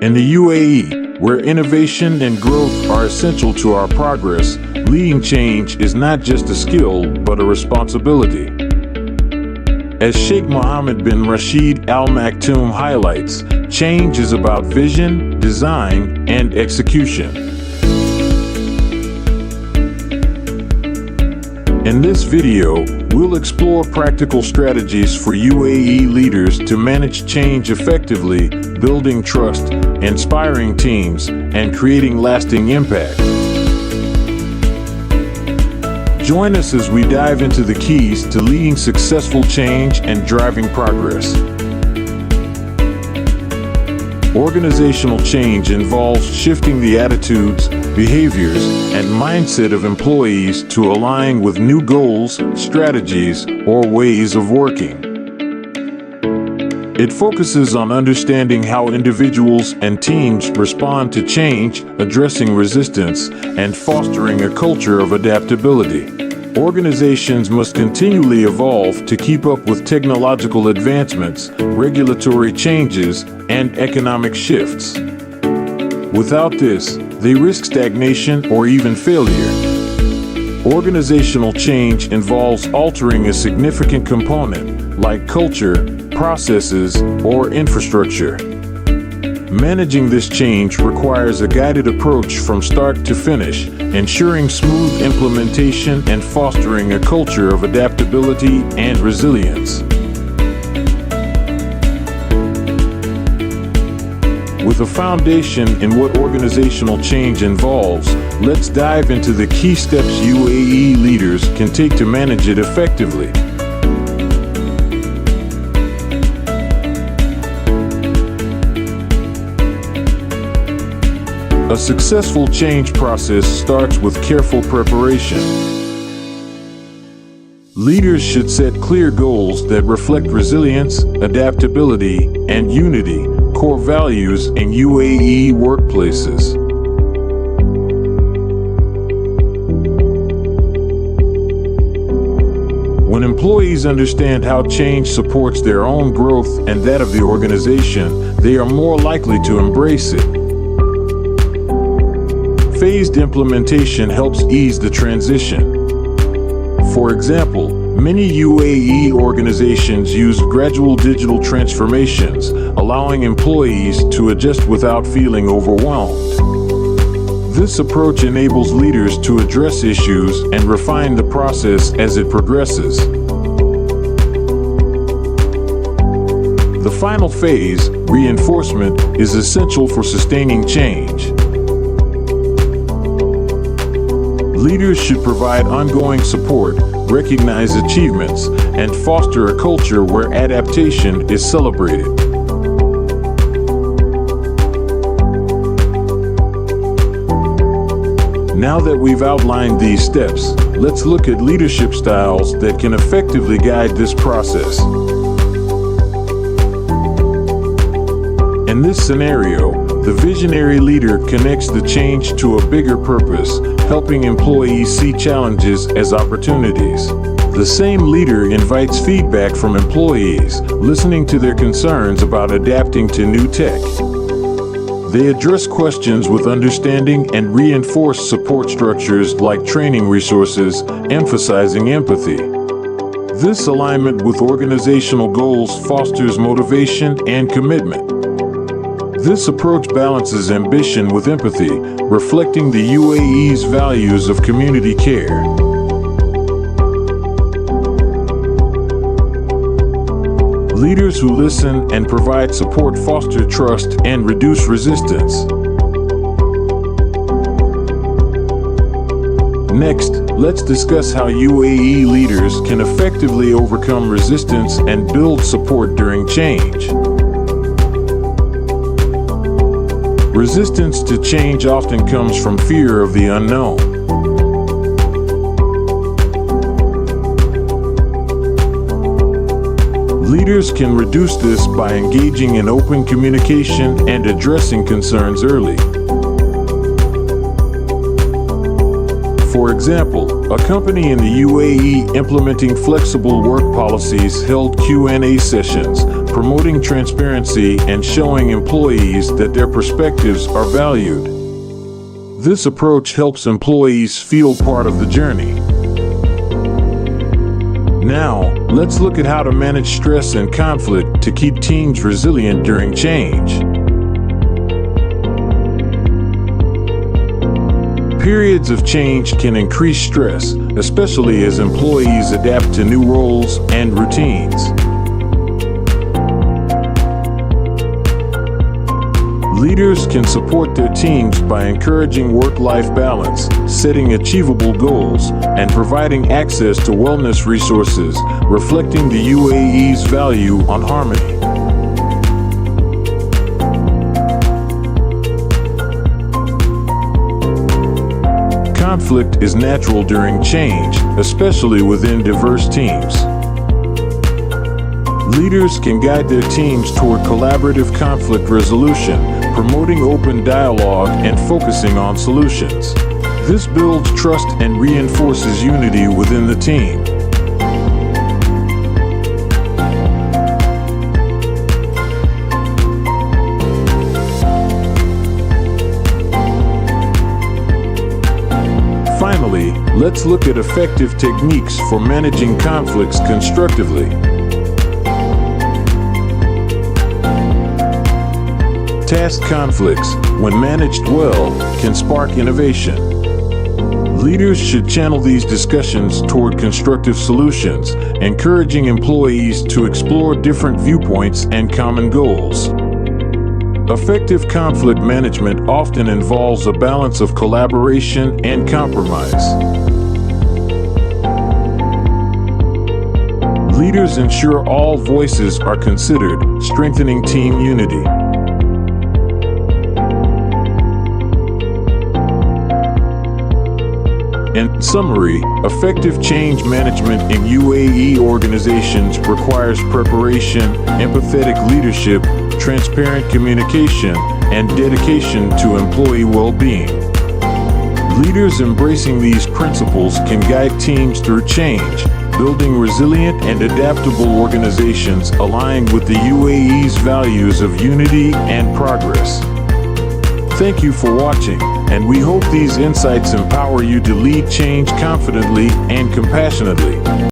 In the UAE, where innovation and growth are essential to our progress, leading change is not just a skill, but a responsibility. As Sheikh Mohammed bin Rashid Al Maktoum highlights, change is about vision, design, and execution. In this video, we'll explore practical strategies for UAE leaders to manage change effectively, building trust, inspiring teams, and creating lasting impact. Join us as we dive into the keys to leading successful change and driving progress. Organizational change involves shifting the attitudes, behaviors, and mindset of employees to align with new goals, strategies, or ways of working. It focuses on understanding how individuals and teams respond to change, addressing resistance, and fostering a culture of adaptability. Organizations must continually evolve to keep up with technological advancements, regulatory changes, and economic shifts. Without this, they risk stagnation or even failure. Organizational change involves altering a significant component, like culture, processes, or infrastructure. Managing this change requires a guided approach from start to finish, ensuring smooth implementation and fostering a culture of adaptability and resilience. With a foundation in what organizational change involves, let's dive into the key steps UAE leaders can take to manage it effectively. A successful change process starts with careful preparation. Leaders should set clear goals that reflect resilience, adaptability, and unity, core values in UAE workplaces. When employees understand how change supports their own growth and that of the organization, they are more likely to embrace it. Phased implementation helps ease the transition. For example, many UAE organizations use gradual digital transformations, allowing employees to adjust without feeling overwhelmed. This approach enables leaders to address issues and refine the process as it progresses. The final phase, reinforcement, is essential for sustaining change. Leaders should provide ongoing support, recognize achievements, and foster a culture where adaptation is celebrated. Now that we've outlined these steps, let's look at leadership styles that can effectively guide this process. In this scenario, the visionary leader connects the change to a bigger purpose, helping employees see challenges as opportunities. The same leader invites feedback from employees, listening to their concerns about adapting to new tech. They address questions with understanding and reinforce support structures like training resources, emphasizing empathy. This alignment with organizational goals fosters motivation and commitment. This approach balances ambition with empathy, reflecting the UAE's values of community care. Leaders who listen and provide support foster trust and reduce resistance. Next, let's discuss how UAE leaders can effectively overcome resistance and build support during change. Resistance to change often comes from fear of the unknown. Leaders can reduce this by engaging in open communication and addressing concerns early. For example, a company in the UAE implementing flexible work policies held Q&A sessions, promoting transparency and showing employees that their perspectives are valued. This approach helps employees feel part of the journey. Now, let's look at how to manage stress and conflict to keep teams resilient during change. Periods of change can increase stress, especially as employees adapt to new roles and routines. Leaders can support their teams by encouraging work-life balance, setting achievable goals, and providing access to wellness resources, reflecting the UAE's value on harmony. Conflict is natural during change, especially within diverse teams. Leaders can guide their teams toward collaborative conflict resolution, promoting open dialogue and focusing on solutions. This builds trust and reinforces unity within the team. Finally, let's look at effective techniques for managing conflicts constructively. Task conflicts, when managed well, can spark innovation. Leaders should channel these discussions toward constructive solutions, encouraging employees to explore different viewpoints and common goals. Effective conflict management often involves a balance of collaboration and compromise. Leaders ensure all voices are considered, strengthening team unity. In summary, effective change management in UAE organizations requires preparation, empathetic leadership, transparent communication, and dedication to employee well-being. Leaders embracing these principles can guide teams through change, building resilient and adaptable organizations aligned with the UAE's values of unity and progress. Thank you for watching, and we hope these insights empower you to lead change confidently and compassionately.